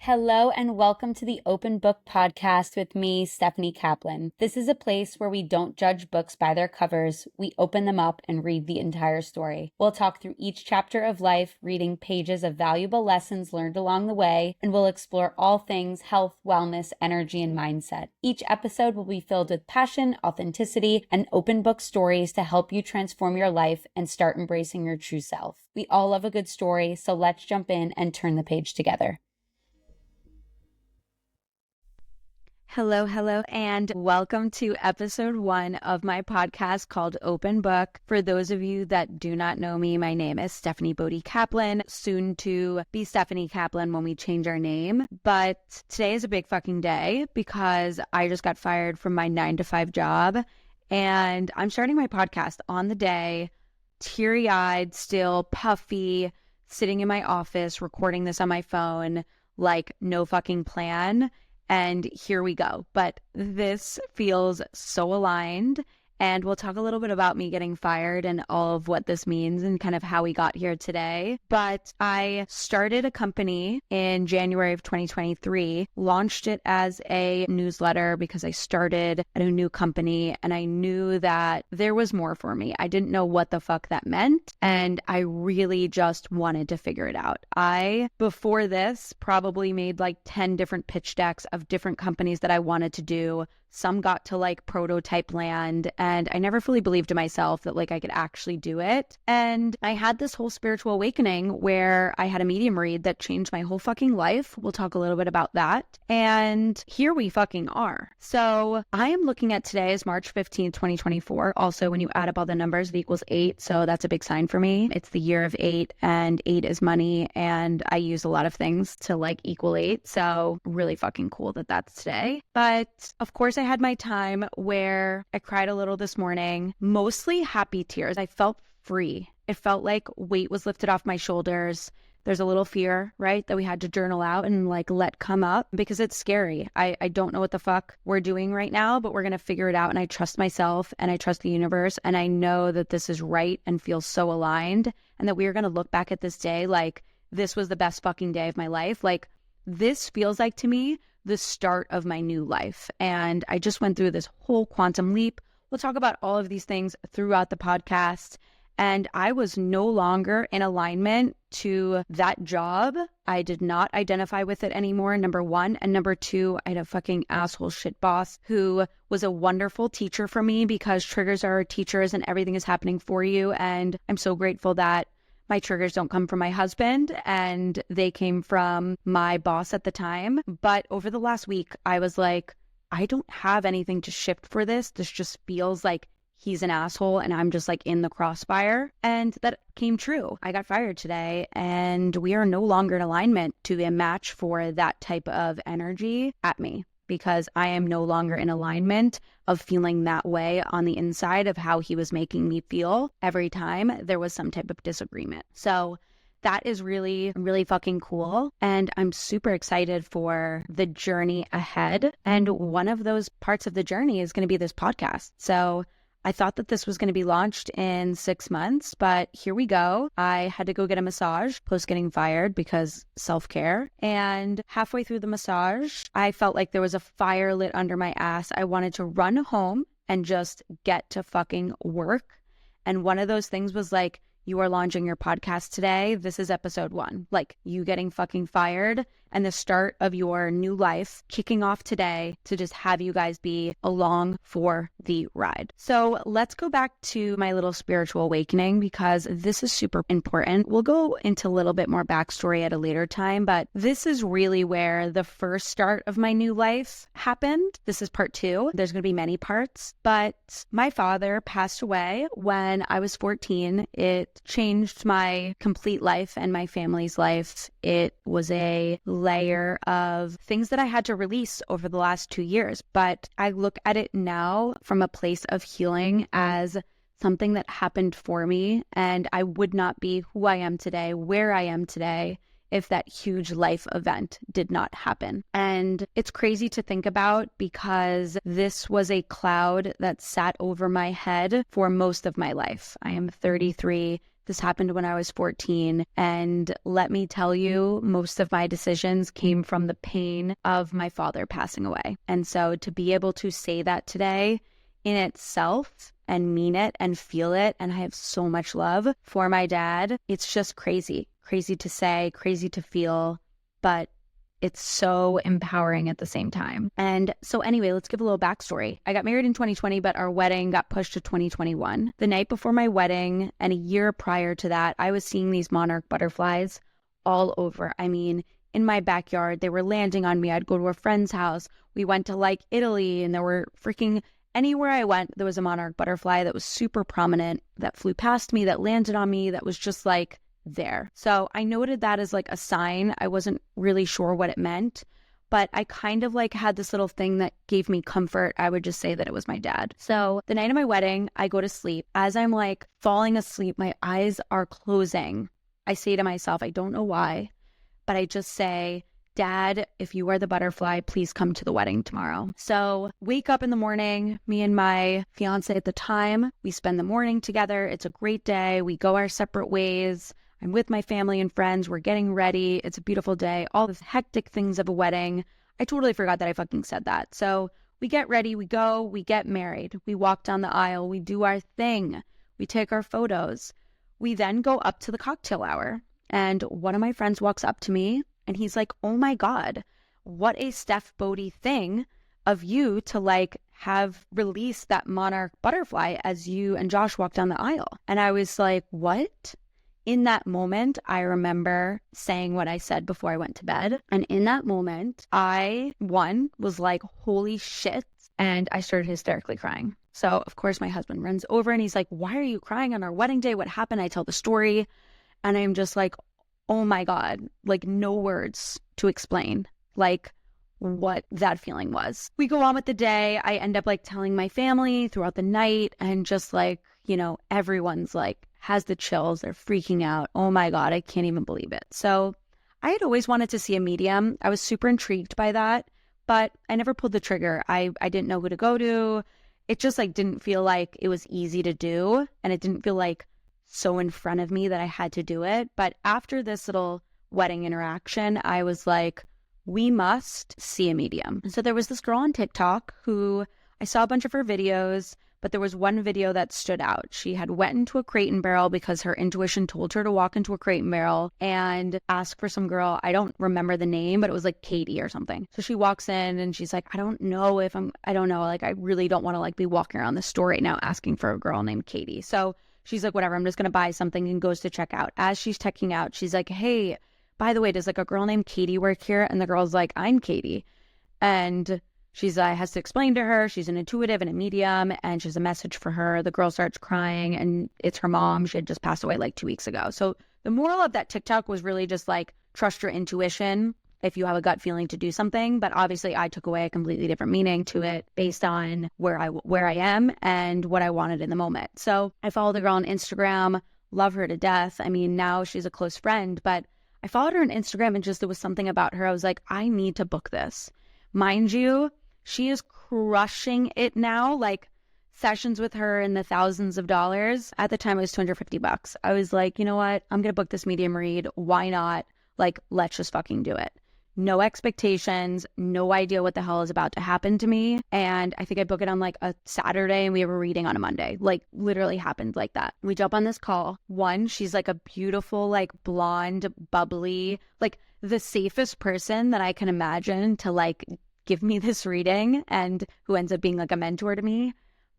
Hello and welcome to the Open Book Podcast with me, Stephanie Kaplan. This is a place where we don't judge books by their covers. We open them up and read the entire story. We'll talk through each chapter of life, reading pages of valuable lessons learned along the way, and we'll explore all things health, wellness, energy, and mindset. Each episode will be filled with passion, authenticity, and open book stories to help you transform your life and start embracing your true self. We all love a good story, so let's jump in and turn the page together. Hello, and welcome to episode 1 of my podcast called Open Book. For those of you that do not know me, my name is Stephanie Kaplan, soon to be Stephanie Kaplan when we change our name. But today is a big fucking day because I just got fired from my 9-to-5 job and I'm starting my podcast on the day, teary-eyed, still puffy, sitting in my office, recording this on my phone, like no fucking plan. And here we go. But this feels so aligned. And we'll talk a little bit about me getting fired and all of what this means and kind of how we got here today. But I started a company in January of 2023, launched it as a newsletter because I started at a new company and I knew that there was more for me. I didn't know what the fuck that meant. And I really just wanted to figure it out. I, before this, probably made like 10 different pitch decks of different companies that I wanted to do. Some got to like prototype land and I never fully believed in myself that like I could actually do it. And I had this whole spiritual awakening where I had a medium read that changed my whole fucking life. We'll talk a little bit about that. And here we fucking are. So I am looking at today as March 15th, 2024. Also, when you add up all the numbers, it equals 8. So that's a big sign for me. It's the year of 8 and 8 is money. And I use a lot of things to like equal 8. So really fucking cool that that's today. But of course, I had my time where I cried a little this morning, mostly happy tears. I felt free. It felt like weight was lifted off my shoulders. There's a little fear, right, that we had to journal out and like let come up because it's scary. I don't know what the fuck we're doing right now, but we're going to figure it out. And I trust myself and I trust the universe. And I know that this is right and feels so aligned and that we are going to look back at this day like this was the best fucking day of my life. Like this feels like to me the start of my new life. And I just went through this whole quantum leap. We'll talk about all of these things throughout the podcast. And I was no longer in alignment to that job. I did not identify with it anymore, number one. And number two, I had a fucking asshole shit boss who was a wonderful teacher for me because triggers are teachers and everything is happening for you. And I'm so grateful that my triggers don't come from my husband and they came from my boss at the time. But over the last week, I was like, I don't have anything to shift for this. This just feels like he's an asshole and I'm just like in the crossfire. And that came true. I got fired today and we are no longer in alignment to a match for that type of energy at me, because I am no longer in alignment of feeling that way on the inside of how he was making me feel every time there was some type of disagreement. So that is really, really fucking cool. And I'm super excited for the journey ahead. And one of those parts of the journey is going to be this podcast. So I thought that this was going to be launched in 6 months, but here we go. I had to go get a massage post getting fired because self-care. And halfway through the massage, I felt like there was a fire lit under my ass. I wanted to run home and just get to fucking work. And one of those things was like, you are launching your podcast today. This is episode 1. Like you getting fucking fired and the start of your new life kicking off today to just have you guys be along for the ride. So let's go back to my little spiritual awakening because this is super important. We'll go into a little bit more backstory at a later time, but this is really where the first start of my new life happened. This is part 2. There's going to be many parts, but my father passed away when I was 14. It changed my complete life and my family's life. It was a layer of things that I had to release over the last 2 years, but I look at it now from a place of healing as something that happened for me, and I would not be who I am today, where I am today, if that huge life event did not happen. And it's crazy to think about because this was a cloud that sat over my head for most of my life. I am 33. This happened when I was 14. And let me tell you, most of my decisions came from the pain of my father passing away. And so to be able to say that today in itself and mean it and feel it, and I have so much love for my dad, it's just crazy. Crazy to say, crazy to feel, but it's so empowering at the same time. And so anyway, let's give a little backstory. I got married in 2020, but our wedding got pushed to 2021. The night before my wedding and a year prior to that, I was seeing these monarch butterflies all over. I mean, in my backyard, they were landing on me. I'd go to a friend's house. We went to like Italy, and there were freaking anywhere I went, there was a monarch butterfly that was super prominent, that flew past me, that landed on me, that was just like there. So I noted that as like a sign. I wasn't really sure what it meant, but I kind of like had this little thing that gave me comfort. I would just say that it was my dad. So the night of my wedding, I go to sleep. As I'm like falling asleep, my eyes are closing. I say to myself, I don't know why, but I just say, Dad, if you are the butterfly, please come to the wedding tomorrow. So wake up in the morning, me and my fiance at the time, we spend the morning together. It's a great day. We go our separate ways. I'm with my family and friends. We're getting ready. It's a beautiful day. All the hectic things of a wedding. I totally forgot that I fucking said that. So we get ready. We go. We get married. We walk down the aisle. We do our thing. We take our photos. We then go up to the cocktail hour. And one of my friends walks up to me and he's like, oh my God, what a Steph Bodie thing of you to like have released that monarch butterfly as you and Josh walked down the aisle. And I was like, what? In that moment, I remember saying what I said before I went to bed. And in that moment, one, was like, holy shit. And I started hysterically crying. So, of course, my husband runs over and he's like, why are you crying on our wedding day? What happened? I tell the story. And I'm just like, oh my God, like no words to explain like what that feeling was. We go on with the day. I end up like telling my family throughout the night, and just like, you know, everyone's like, has the chills. They're freaking out. Oh my God, I can't even believe it. So I had always wanted to see a medium. I was super intrigued by that, but I never pulled the trigger. I didn't know who to go to. It just like didn't feel like it was easy to do. And it didn't feel like so in front of me that I had to do it. But after this little wedding interaction, I was like, we must see a medium. And so there was this girl on TikTok who I saw a bunch of her videos, but there was one video that stood out. She had went into a crate and barrel because her intuition told her to walk into a crate and barrel and ask for some girl. I don't remember the name, but it was like Katie or something. So she walks in and she's like, I don't know, like I really don't want to like be walking around the store right now asking for a girl named Katie. So she's like, whatever, I'm just going to buy something, and goes to check out. As she's checking out, she's like, hey, by the way, does like a girl named Katie work here? And the girl's like, I'm Katie. And she's has to explain to her, she's an intuitive and a medium, and she has a message for her. The girl starts crying, and it's her mom. She had just passed away like 2 weeks ago. So the moral of that TikTok was really just like, trust your intuition if you have a gut feeling to do something. But obviously I took away a completely different meaning to it based on where I am and what I wanted in the moment. So I followed the girl on Instagram, love her to death. I mean, now she's a close friend, but I followed her on Instagram and just there was something about her. I was like, I need to book this. Mind you, she is crushing it now. Like sessions with her in the thousands of dollars. At the time it was $250. I was like, you know what? I'm going to book this medium read. Why not? Like, let's just fucking do it. No expectations, no idea what the hell is about to happen to me. And I think I booked it on like a Saturday and we have a reading on a Monday. Like literally happened like that. We jump on this call. One, she's like a beautiful, like blonde, bubbly, like the safest person that I can imagine to like give me this reading, and who ends up being like a mentor to me.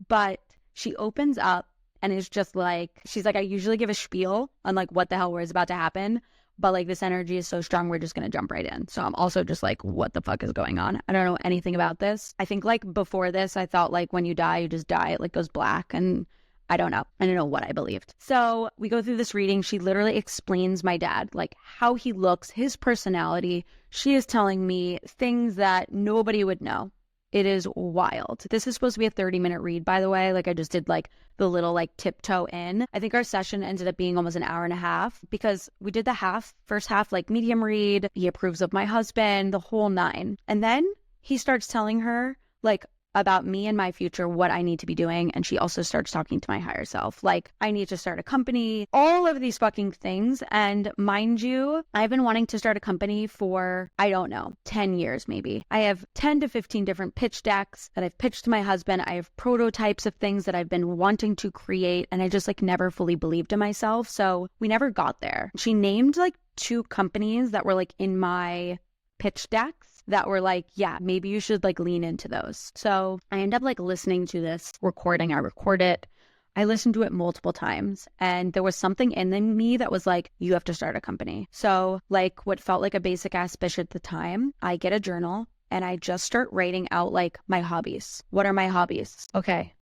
But she opens up and is just like, she's like, I usually give a spiel on like what the hell was about to happen. But like this energy is so strong, we're just going to jump right in. So I'm also just like, what the fuck is going on? I don't know anything about this. I think like before this, I thought like when you die, you just die. It like goes black, and I don't know. I don't know what I believed. So we go through this reading. She literally explains my dad, like how he looks, his personality. She is telling me things that nobody would know. It is wild. This is supposed to be a 30-minute read, by the way. Like I just did like the little like tiptoe in. I think our session ended up being almost an hour and a half because we did the first half like medium read. He approves of my husband, the whole nine. And then he starts telling her like about me and my future, what I need to be doing. And she also starts talking to my higher self. Like, I need to start a company, all of these fucking things. And mind you, I've been wanting to start a company for, I don't know, 10 years maybe. I have 10 to 15 different pitch decks that I've pitched to my husband. I have prototypes of things that I've been wanting to create. And I just like never fully believed in myself. So we never got there. She named like 2 companies that were like in my pitch decks that were like, yeah, maybe you should like lean into those. So I end up like listening to this recording. I record it. I listened to it multiple times, and there was something in me that was like, you have to start a company. So like what felt like a basic ass bitch at the time, I get a journal and I just start writing out like my hobbies. What are my hobbies? Okay.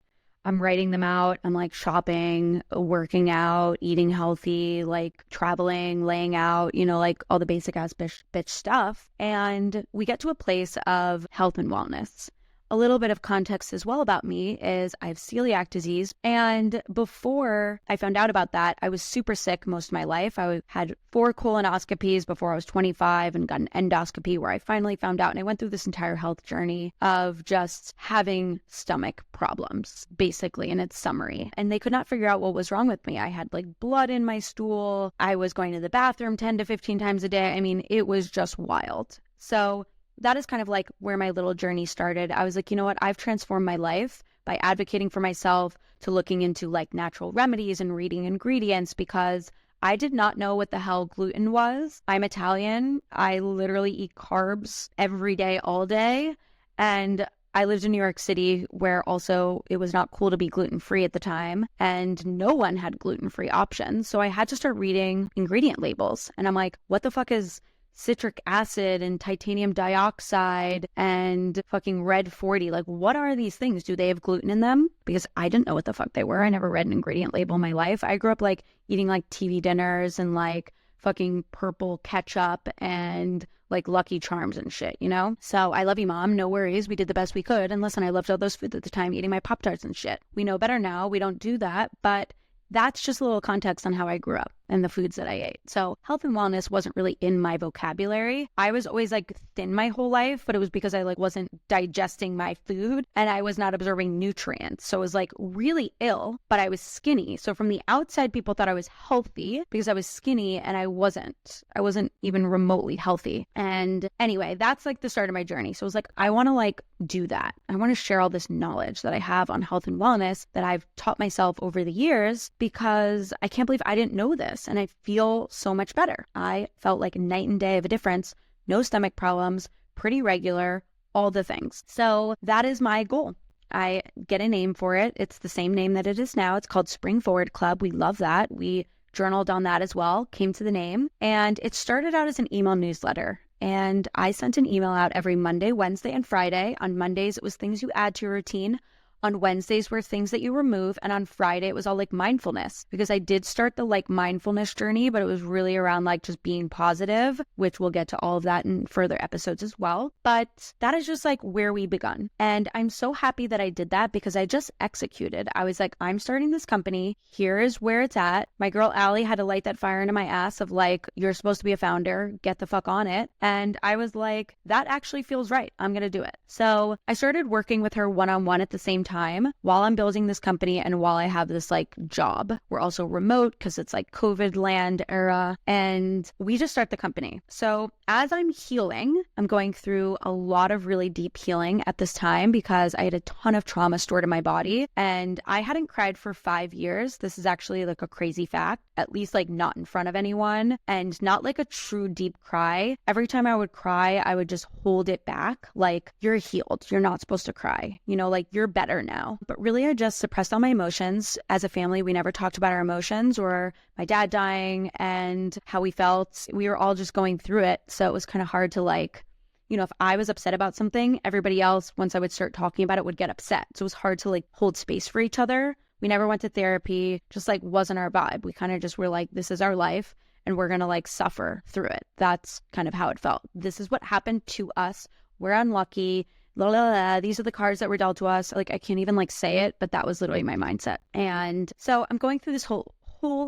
I'm writing them out. I'm like shopping, working out, eating healthy, like traveling, laying out, you know, like all the basic ass bitch stuff. And we get to a place of health and wellness. A little bit of context as well about me is I have celiac disease. And before I found out about that, I was super sick most of my life. I had 4 colonoscopies before I was 25 and got an endoscopy where I finally found out. And I went through this entire health journey of just having stomach problems, basically, in its summary. And they could not figure out what was wrong with me. I had like blood in my stool. I was going to the bathroom 10 to 15 times a day. I mean, it was just wild. So that is kind of like where my little journey started. I was like, you know what? I've transformed my life by advocating for myself, to looking into like natural remedies and reading ingredients, because I did not know what the hell gluten was. I'm Italian. I literally eat carbs every day, all day. And I lived in New York City, where also it was not cool to be gluten-free at the time, and no one had gluten-free options. So I had to start reading ingredient labels. And I'm like, what the fuck is citric acid and titanium dioxide and fucking red 40? Like, what are these things? Do they have gluten in them? Because I didn't know what the fuck they were. I never read an ingredient label in my life. I grew up like eating like TV dinners and like fucking purple ketchup and like Lucky Charms and shit, you know? So I love you, Mom. No worries. We did the best we could. And listen, I loved all those foods at the time, eating my Pop-Tarts and shit. We know better now. We don't do that. But that's just a little context on how I grew up and the foods that I ate. So health and wellness wasn't really in my vocabulary. I was always like thin my whole life, but it was because I like wasn't digesting my food and I was not absorbing nutrients. So I was like really ill, but I was skinny. So from the outside, people thought I was healthy because I was skinny, and I wasn't. I wasn't even remotely healthy. And anyway, that's like the start of my journey. So I was like, I want to like do that. I want to share all this knowledge that I have on health and wellness that I've taught myself over the years, because I can't believe I didn't know this. And I feel so much better. I felt like night and day of a difference. No stomach problems, pretty regular, all the things. So that is my goal. I get a name for it. It's the same name that it is now. It's called Spring Forward Club. We love that. We journaled on that as well, came to the name. And it started out as an email newsletter. And I sent an email out every Monday, Wednesday, and Friday. On Mondays, it was things you add to your routine. On Wednesdays were things that you remove. And on Friday, it was all like mindfulness, because I did start the like mindfulness journey, but it was really around like just being positive, which we'll get to all of that in further episodes as well. But that is just like where we begun. And I'm so happy that I did that, because I just executed. I was like, I'm starting this company. Here is where it's at. My girl Allie had to light that fire into my ass of like, you're supposed to be a founder. Get the fuck on it. And I was like, that actually feels right. I'm going to do it. So I started working with her one-on-one at the same time while I'm building this company and while I have this like job. We're also remote because it's like COVID land era, and we just start the company. So as I'm healing, I'm going through a lot of really deep healing at this time, because I had a ton of trauma stored in my body, and I hadn't cried for 5 years. This is actually like a crazy fact, at least like not in front of anyone, and not like a true deep cry. Every time I would cry, I would just hold it back. Like, you're healed. You're not supposed to cry. You know, like, you're better now. But really, I just suppressed all my emotions. As a family, we never talked about our emotions, or my dad dying and how we felt. We were all just going through it. So it was kind of hard to like, you know, if I was upset about something, everybody else, once I would start talking about it, would get upset. So it was hard to like hold space for each other. We never went to therapy, just like wasn't our vibe. We kind of just were like, this is our life and we're going to like suffer through it. That's kind of how it felt. This is what happened to us. We're unlucky. La, la, la. These are the cards that were dealt to us. Like, I can't even like say it, but that was literally my mindset. And so I'm going through this whole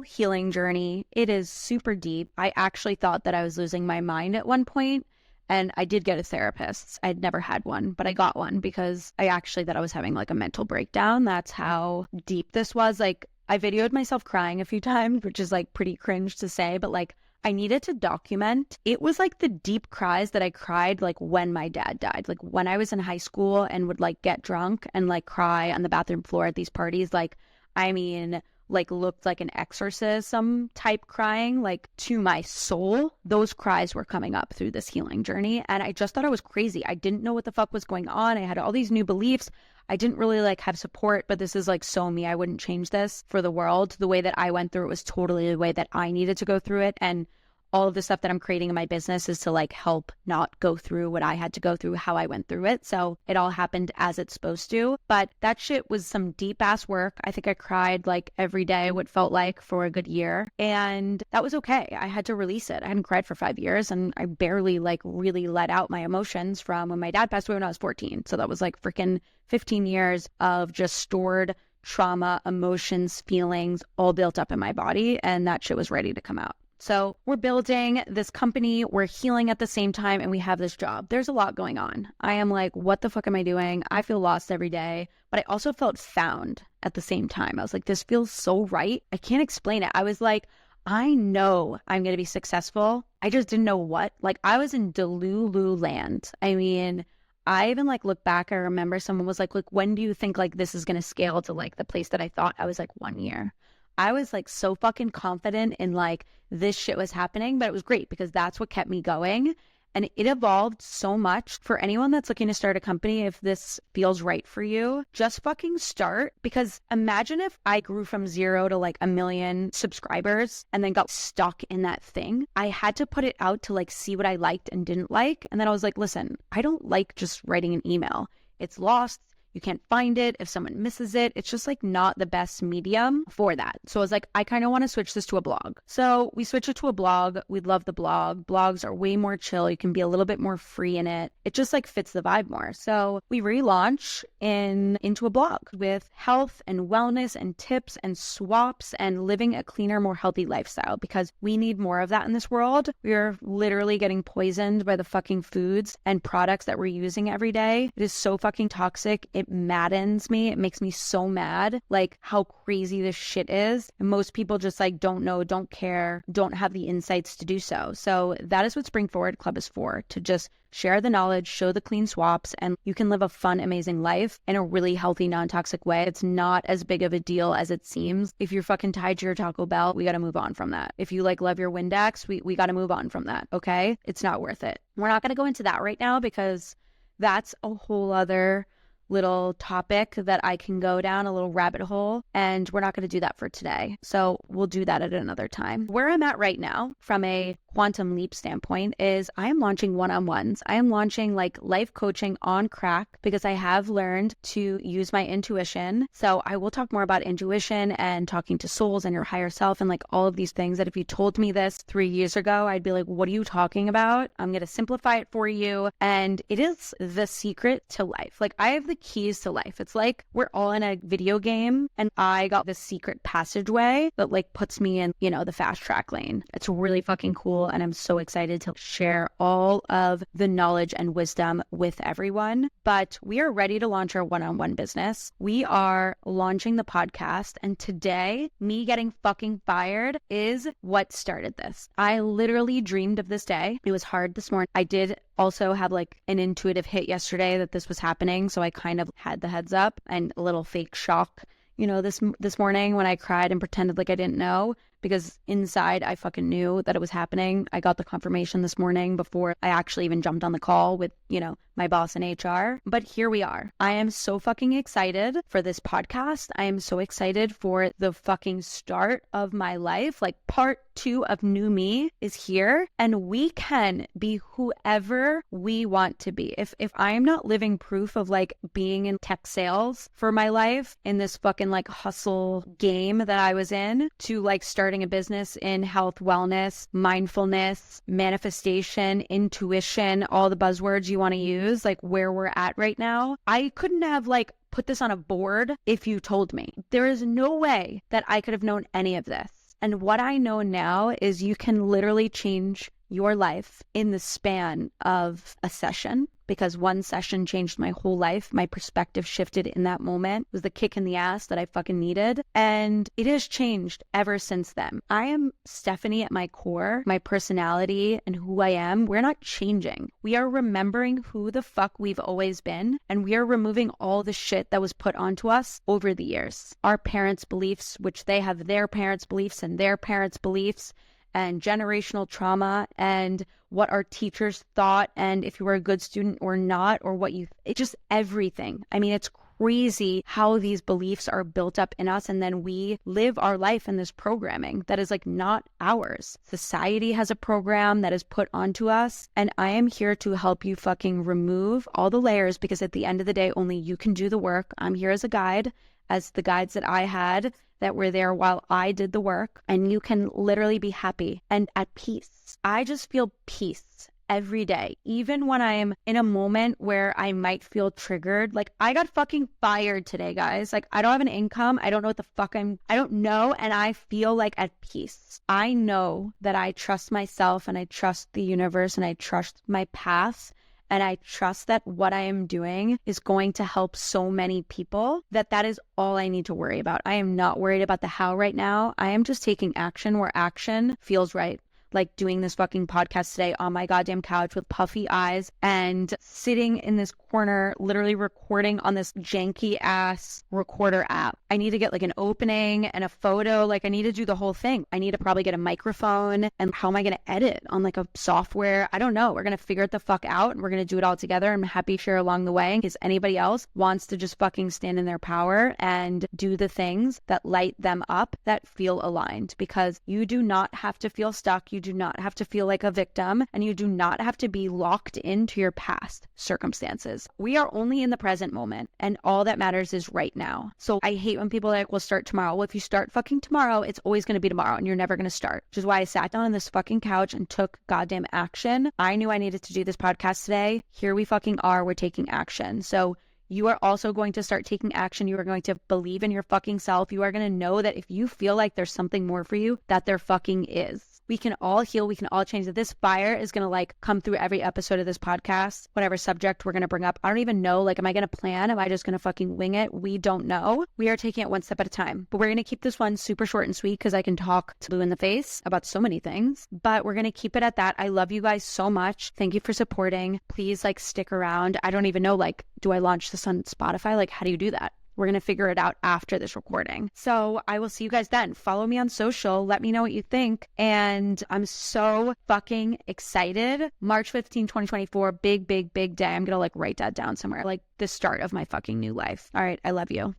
healing journey. It is super deep. I actually thought that I was losing my mind at one point. And I did get a therapist. I'd never had one, but I got one because I actually thought I was having like a mental breakdown. That's how deep this was. Like, I videoed myself crying a few times, which is like pretty cringe to say, but like I needed to document. It was like the deep cries that I cried like when my dad died. Like when I was in high school and would like get drunk and like cry on the bathroom floor at these parties, like, I mean, like looked like an exorcism type crying, like to my soul. Those cries were coming up through this healing journey. And I just thought I was crazy. I didn't know what the fuck was going on. I had all these new beliefs. I didn't really like have support, but this is like so me. I wouldn't change this for the world. The way that I went through it was totally the way that I needed to go through it. And all of the stuff that I'm creating in my business is to like help not go through what I had to go through, how I went through it. So it all happened as it's supposed to. But that shit was some deep ass work. I think I cried like every day, what felt like, for a good year. And that was okay. I had to release it. I hadn't cried for 5 years and I barely like really let out my emotions from when my dad passed away when I was 14. So that was like freaking 15 years of just stored trauma, emotions, feelings, all built up in my body. And that shit was ready to come out. So we're building this company, we're healing at the same time, and we have this job. There's a lot going on. I am like, what the fuck am I doing? I feel lost every day, but I also felt found at the same time. I was like, this feels so right. I can't explain it. I was like, I know I'm going to be successful. I just didn't know what. Like, I was in Delulu land. I mean, I even like look back, I remember someone was like, look, when do you think like this is going to scale to like the place that I thought? I was like, 1 year. I was like so fucking confident in like this shit was happening, but it was great because that's what kept me going. And it evolved so much. For anyone that's looking to start a company, if this feels right for you, just fucking start. Because imagine if I grew from 0 to like 1 million subscribers and then got stuck in that thing. I had to put it out to like see what I liked and didn't like. And then I was like, listen, I don't like just writing an email. It's lost. You can't find it. If someone misses it, it's just like not the best medium for that. So I was like, I kind of want to switch this to a blog. So we switched it to a blog. We love the blog. Blogs are way more chill. You can be a little bit more free in it. It just like fits the vibe more. So we relaunch into a blog with health and wellness and tips and swaps and living a cleaner, more healthy lifestyle because we need more of that in this world. We are literally getting poisoned by the fucking foods and products that we're using every day. It is so fucking toxic. It maddens me. It makes me so mad, like how crazy this shit is. And most people just like don't know, don't care, don't have the insights to do so. So that is what Spring Forward Club is for, to just share the knowledge, show the clean swaps, and you can live a fun, amazing life in a really healthy, non-toxic way. It's not as big of a deal as it seems. If you're fucking tied to your Taco Bell, we got to move on from that. If you like love your Windex, we got to move on from that. Okay. It's not worth it. We're not going to go into that right now because that's a whole other little topic that I can go down, a little rabbit hole, and we're not going to do that for today. So we'll do that at another time. Where I'm at right now from a quantum leap standpoint is I am launching one-on-ones. I am launching like life coaching on crack because I have learned to use my intuition. So I will talk more about intuition and talking to souls and your higher self and like all of these things that if you told me this 3 years ago, I'd be like, what are you talking about? I'm going to simplify it for you. And it is the secret to life. Like I have the keys to life. It's like we're all in a video game and I got this secret passageway that like puts me in, you know, the fast track lane. It's really fucking cool. And I'm so excited to share all of the knowledge and wisdom with everyone. But we are ready to launch our one-on-one business. We are launching the podcast. And today, me getting fucking fired is what started this. I literally dreamed of this day. It was hard this morning. I did also have like an intuitive hit yesterday that this was happening. So I kind of had the heads up and a little fake shock, you know, this morning when I cried and pretended like I didn't know. Because inside I fucking knew that it was happening. I got the confirmation this morning before I actually even jumped on the call with, you know, my boss in HR. But here we are. I am so fucking excited for this podcast. I am so excited for the fucking start of my life. Like part 2 of New Me is here and we can be whoever we want to be. If I am not living proof of like being in tech sales for my life in this fucking like hustle game that I was in to like starting a business in health, wellness, mindfulness, manifestation, intuition, all the buzzwords you want to use, like where we're at right now, I couldn't have like put this on a board if you told me. There is no way that I could have known any of this. And what I know now is you can literally change your life in the span of a session, because one session changed my whole life. My perspective shifted in that moment. It was the kick in the ass that I fucking needed. And it has changed ever since then. I am Stephanie at my core. My personality and who I am, we're not changing. We are remembering who the fuck we've always been. And we are removing all the shit that was put onto us over the years. Our parents' beliefs, which they have their parents' beliefs and their parents' beliefs, and generational trauma, and what our teachers thought, and if you were a good student or not, or it's just everything. I mean, it's crazy how these beliefs are built up in us, and then we live our life in this programming that is like not ours. Society has a program that is put onto us, and I am here to help you fucking remove all the layers, because at the end of the day, only you can do the work. I'm here as a guide, as the guides that I had that were there while I did the work, and you can literally be happy and at peace. I just feel peace every day, even when I'm in a moment where I might feel triggered. Like, I got fucking fired today, guys. Like, I don't have an income. I don't know what the fuck I don't know. And I feel like at peace. I know that I trust myself, and I trust the universe, and I trust my path. And I trust that what I am doing is going to help so many people that is all I need to worry about. I am not worried about the how right now. I am just taking action where action feels right. Like doing this fucking podcast today on my goddamn couch with puffy eyes and sitting in this corner, literally recording on this janky ass recorder app. I need to get like an opening and a photo. Like, I need to do the whole thing. I need to probably get a microphone. And how am I going to edit on like a software? I don't know. We're going to figure it the fuck out, and we're going to do it all together. I'm happy to share along the way in case anybody else wants to just fucking stand in their power and do the things that light them up, that feel aligned, because you do not have to feel stuck. You do not have to feel like a victim, and you do not have to be locked into your past circumstances. We are only in the present moment, and all that matters is right now. So I hate when people are like, we'll start tomorrow. Well, if you start fucking tomorrow, it's always going to be tomorrow, and you're never going to start. Which is why I sat down on this fucking couch and took goddamn action. I knew I needed to do this podcast today. Here we fucking are. We're taking action. So you are also going to start taking action. You are going to believe in your fucking self. You are going to know that if you feel like there's something more for you, that there fucking is. We can all heal. We can all change. That this fire is going to like come through every episode of this podcast, whatever subject we're going to bring up. I don't even know. Like, am I going to plan? Am I just going to fucking wing it? We don't know. We are taking it one step at a time, but we're going to keep this one super short and sweet because I can talk to blue in the face about so many things, but we're going to keep it at that. I love you guys so much. Thank you for supporting. Please like stick around. I don't even know, like, do I launch this on Spotify? Like, how do you do that? We're going to figure it out after this recording. So I will see you guys then. Follow me on social. Let me know what you think. And I'm so fucking excited. March 15, 2024, big, big, big day. I'm going to like write that down somewhere. Like the start of my fucking new life. All right. I love you.